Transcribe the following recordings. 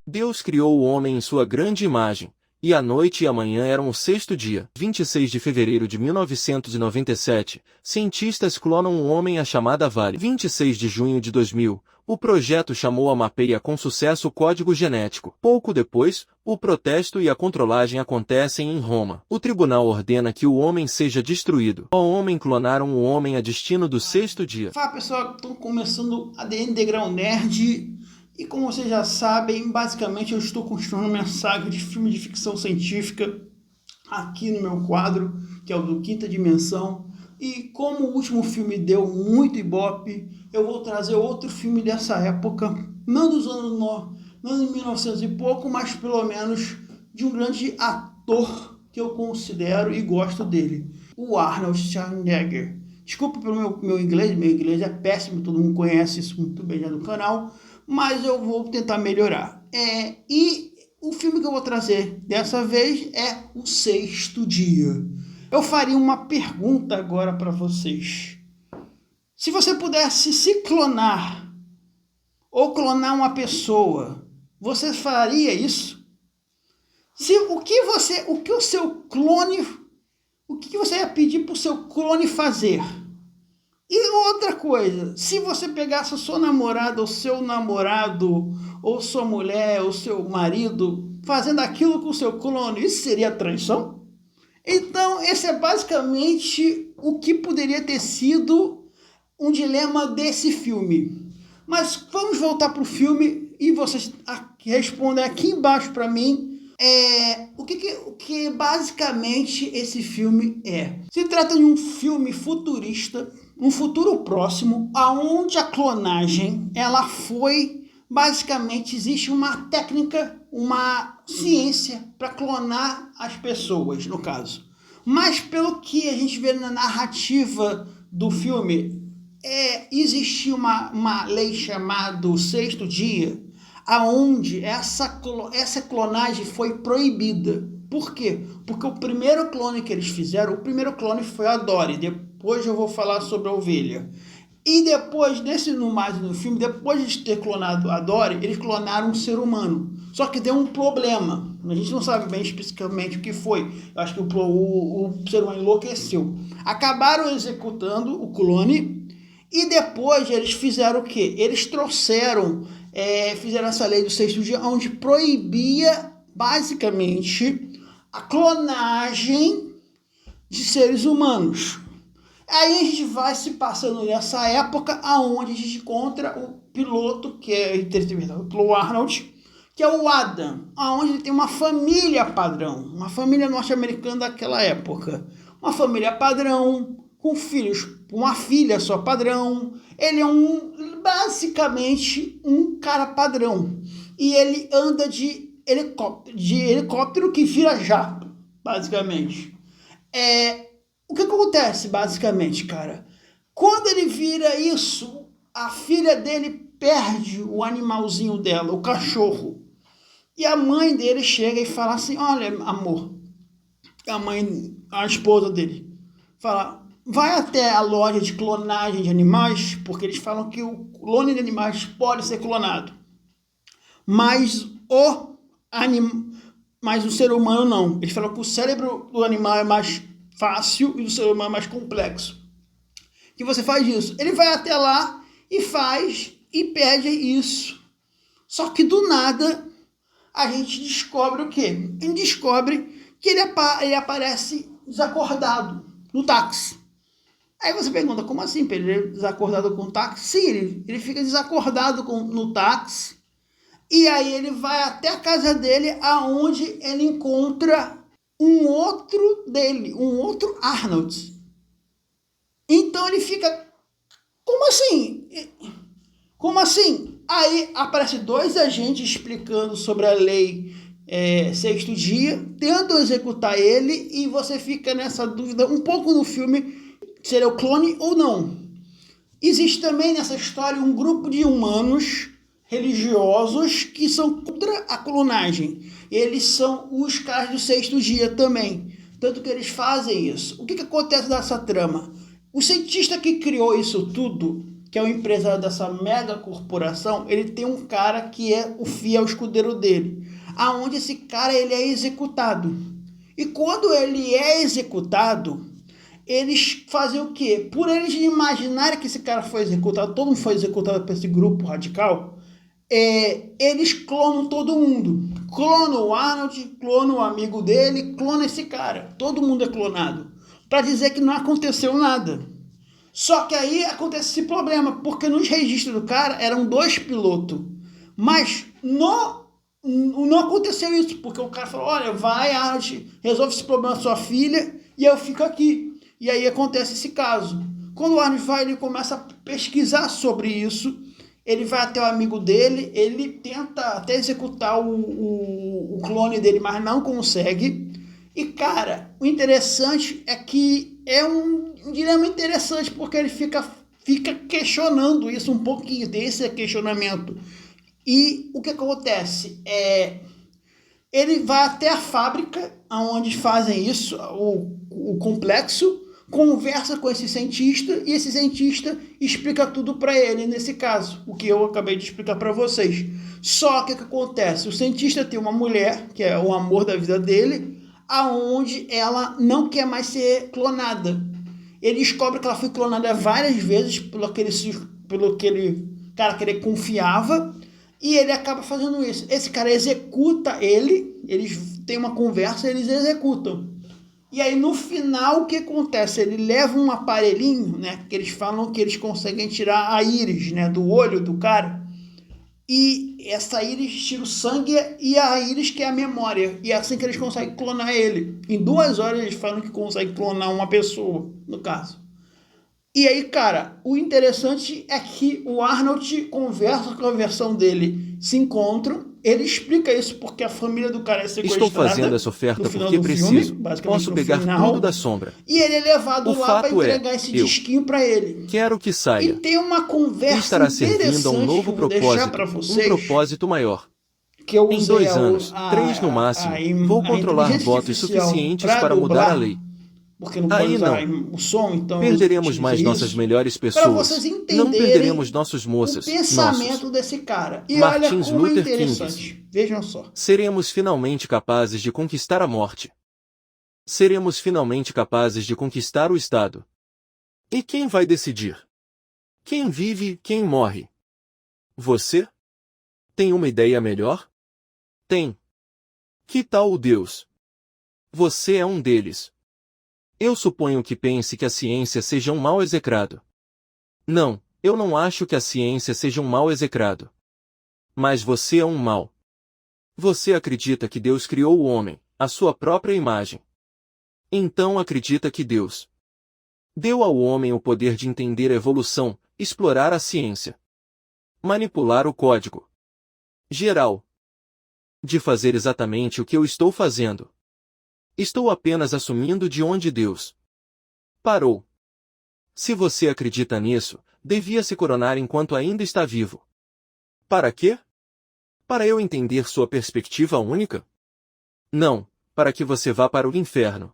Deus criou o homem em sua grande imagem, e a noite e a manhã eram o sexto dia. 26 de fevereiro de 1997, cientistas clonam um homem à chamada Vale. 26 de junho de 2000, o projeto chamou a mapeia com sucesso o código genético. Pouco depois, o protesto e a controlagem acontecem em Roma. O tribunal ordena que o homem seja destruído. O homem clonaram o homem a destino do sexto dia. Fala pessoal, estou começando a ADN Degrau Nerd. E como vocês já sabem, basicamente eu estou construindo uma saga de filme de ficção científica aqui no meu quadro, que é o do Quinta Dimensão. E como o último filme deu muito ibope, eu vou trazer outro filme dessa época, não dos anos não de 1900 e pouco, mas pelo menos de um grande ator que eu considero e gosto dele, o Arnold Schwarzenegger. Desculpa pelo meu inglês é péssimo, todo mundo conhece isso muito bem já no canal, mas eu vou tentar melhorar. E o filme que eu vou trazer dessa vez é O Sexto Dia. Eu faria uma pergunta agora para vocês. Se você pudesse se clonar ou clonar uma pessoa, você faria isso? O que você ia pedir para o seu clone fazer? E outra coisa, se você pegasse a sua namorada, ou seu namorado, ou sua mulher, ou seu marido, fazendo aquilo com o seu clone, isso seria traição? Então, esse é basicamente o que poderia ter sido um dilema desse filme. Mas vamos voltar para o filme e vocês respondem aqui embaixo para mim o que basicamente esse filme é. Se trata de um filme futurista, um futuro próximo, aonde a clonagem, ela foi, basicamente, existe uma técnica, uma ciência para clonar as pessoas, no caso. Mas pelo que a gente vê na narrativa do filme, existe uma lei chamada Sexto Dia, aonde essa clonagem foi proibida. Por quê? Porque o primeiro clone que eles fizeram, o primeiro clone foi a Dory. Depois eu vou falar sobre a ovelha. E depois, no filme, depois de ter clonado a Dory, eles clonaram um ser humano. Só que deu um problema. A gente não sabe bem especificamente o que foi. Eu acho que o ser humano enlouqueceu. Acabaram executando o clone. E depois eles fizeram o quê? Eles fizeram essa lei do sexto dia, onde proibia, basicamente, a clonagem de seres humanos. Aí a gente vai se passando nessa época, aonde a gente encontra o piloto, o Arnold, que é o Adam, aonde ele tem uma família padrão, uma família norte-americana daquela época. Uma família padrão, com filhos, uma filha só padrão. Ele é basicamente um cara padrão. E ele anda de helicóptero que vira jato, basicamente. O que acontece, basicamente, cara? Quando ele vira isso, a filha dele perde o animalzinho dela, o cachorro. E a mãe dele chega e fala assim, olha, amor, a esposa dele, fala, vai até a loja de clonagem de animais, porque eles falam que o clone de animais pode ser clonado. Mas o ser humano não. Eles falam que o cérebro do animal é mais fácil e do ser humano é mais complexo. Que você faz isso. Ele vai até lá e faz e pede isso. Só que do nada a gente descobre o quê? A gente descobre que ele aparece desacordado no táxi. Aí você pergunta, como assim, Pedro? Ele é desacordado com o táxi? Sim, ele fica desacordado no táxi. E aí ele vai até a casa dele, aonde ele encontra um outro Arnold. Então ele fica, como assim? Como assim? Aí aparece dois agentes explicando sobre a lei sexto dia, tentam executar ele e você fica nessa dúvida um pouco no filme se ele é o clone ou não. Existe também nessa história um grupo de humanos religiosos que são contra a clonagem. Eles são os caras do sexto dia também. Tanto que eles fazem isso. O que acontece nessa trama? O cientista que criou isso tudo, que é o empresário dessa mega corporação, ele tem um cara que é o fiel escudeiro dele, aonde esse cara ele é executado. E quando ele é executado, eles fazem o quê? Por eles imaginarem que esse cara foi executado, todo mundo foi executado por esse grupo radical, eles clonam todo mundo. Clonam o Arnold, clonam o amigo dele, clonam esse cara. Todo mundo é clonado. Para dizer que não aconteceu nada. Só que aí acontece esse problema, porque nos registros do cara eram 2 pilotos. Mas não aconteceu isso, porque o cara falou, olha, vai Arnold, resolve esse problema da sua filha e eu fico aqui. E aí acontece esse caso. Quando o Arnold vai, ele começa a pesquisar sobre isso, ele vai até o amigo dele, ele tenta até executar o clone dele, mas não consegue. E, cara, o interessante é que é um dilema interessante, porque ele fica questionando isso um pouquinho, tem esse questionamento. E o que acontece? Ele vai até a fábrica onde fazem isso, o complexo, conversa com esse cientista e esse cientista explica tudo para ele, nesse caso, o que eu acabei de explicar para vocês. Só que o que acontece? O cientista tem uma mulher, que é o amor da vida dele, aonde ela não quer mais ser clonada. Ele descobre que ela foi clonada várias vezes pelo aquele cara que ele confiava, e ele acaba fazendo isso. Esse cara executa ele, eles têm uma conversa, eles executam. E aí no final o que acontece? Ele leva um aparelhinho, né, que eles falam que eles conseguem tirar a íris, né, do olho do cara. E essa íris tira o sangue e a íris que é a memória. E é assim que eles conseguem clonar ele. Em 2 horas eles falam que conseguem clonar uma pessoa, no caso. E aí, cara, o interessante é que o Arnold conversa com a versão dele, se encontram, ele explica isso porque a família do cara é sequestrada. Estou fazendo essa oferta porque preciso. Posso pegar tudo da sombra. E ele é levado lá para entregar esse disquinho para ele. Quero que saia. E tem uma conversa estará servindo a um novo propósito, um propósito maior. Que eu em 2 anos, 3 no máximo, vou controlar votos suficientes para mudar a lei. Porque não pode usar o som, então perderemos mais nossas melhores pessoas. Não perderemos nossos moças. O pensamento desse cara. E Martin olha como é Luther interessante. King. Vejam só. Seremos finalmente capazes de conquistar a morte. Seremos finalmente capazes de conquistar o Estado. E quem vai decidir? Quem vive, quem morre? Você? Tem uma ideia melhor? Tem. Que tal o Deus? Você é um deles. Eu suponho que pense que a ciência seja um mal execrado. Não, eu não acho que a ciência seja um mal execrado. Mas você é um mal. Você acredita que Deus criou o homem, à sua própria imagem. Então acredita que Deus deu ao homem o poder de entender a evolução, explorar a ciência, manipular o código geral, de fazer exatamente o que eu estou fazendo. Estou apenas assumindo de onde Deus parou. Se você acredita nisso, devia se coronar enquanto ainda está vivo. Para quê? Para eu entender sua perspectiva única? Não, para que você vá para o inferno.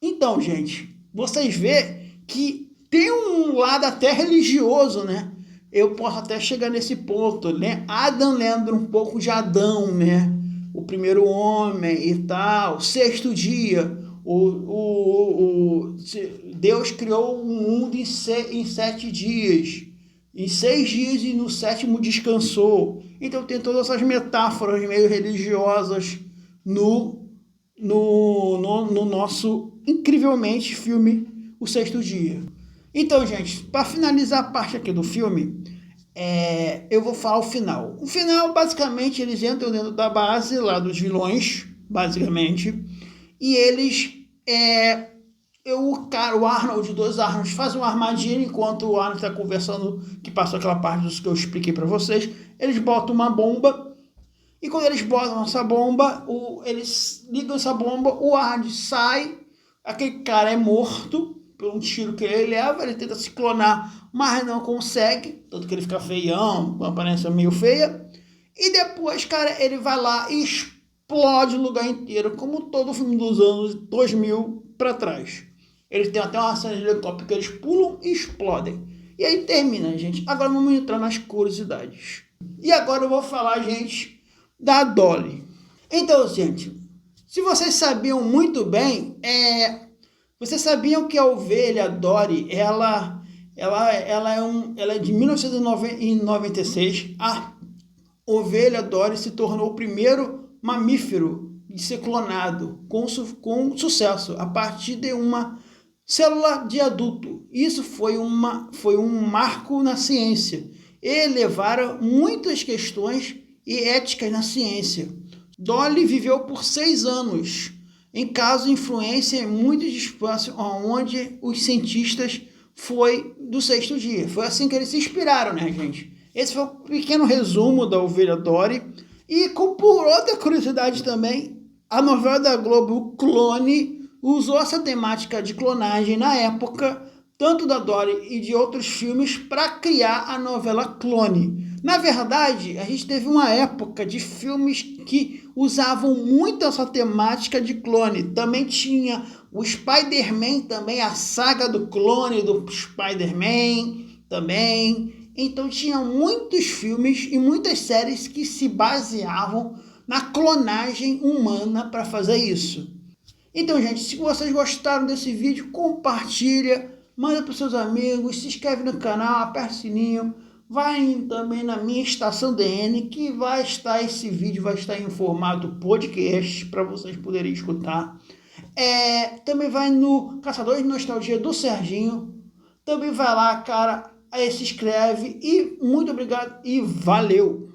Então, gente, vocês vê que tem um lado até religioso, né? Eu posso até chegar nesse ponto, né? Adão lembra um pouco de Adão, né? O primeiro homem e tal, 6º dia, Deus criou o mundo em 7 dias, em 6 dias e no 7º descansou. Então tem todas essas metáforas meio religiosas no nosso incrivelmente filme O 6º Dia. Então, gente, para finalizar a parte aqui do filme, eu vou falar o final. O final, basicamente, eles entram dentro da base lá dos vilões, basicamente, e eles o Arnold, dois Arnolds, fazem uma armadilha enquanto o Arnold está conversando, que passou aquela parte dos que eu expliquei para vocês. Eles botam uma bomba, e quando eles botam essa bomba, eles ligam essa bomba, o Arnold sai, aquele cara é morto por um tiro que ele leva, ele tenta se clonar, mas não consegue, tanto que ele fica feião, com uma aparência meio feia, e depois, cara, ele vai lá e explode o lugar inteiro, como todo filme dos anos 2000 para trás. Eles têm até uma cena de helicóptero que eles pulam e explodem. E aí termina, gente. Agora vamos entrar nas curiosidades. E agora eu vou falar, gente, da Dolly. Então, gente, se vocês sabiam muito bem, vocês sabiam que a ovelha Dolly, ela é de 1996. A ovelha Dolly se tornou o primeiro mamífero de ser clonado com sucesso a partir de uma célula de adulto. Isso foi um marco na ciência e levaram muitas questões e éticas na ciência. Dolly viveu por 6 anos, em caso de influência em muitos espaços onde os cientistas foi do 6º dia. Foi assim que eles se inspiraram, né, gente? Esse foi um pequeno resumo da ovelha Dolly. E por outra curiosidade também, a novela da Globo, o Clone, usou essa temática de clonagem na época, tanto da Dolly e de outros filmes, para criar a novela Clone. Na verdade, a gente teve uma época de filmes que usavam muito essa temática de clone. Também tinha o Spider-Man, também a saga do clone do Spider-Man, também. Então tinha muitos filmes e muitas séries que se baseavam na clonagem humana para fazer isso. Então, gente, se vocês gostaram desse vídeo, compartilha, manda para os seus amigos, se inscreve no canal, aperta o sininho, vai também na minha estação DN, que esse vídeo vai estar em formato podcast para vocês poderem escutar. Também vai no Caçador de Nostalgia do Serginho, também vai lá, cara, se inscreve e muito obrigado e valeu!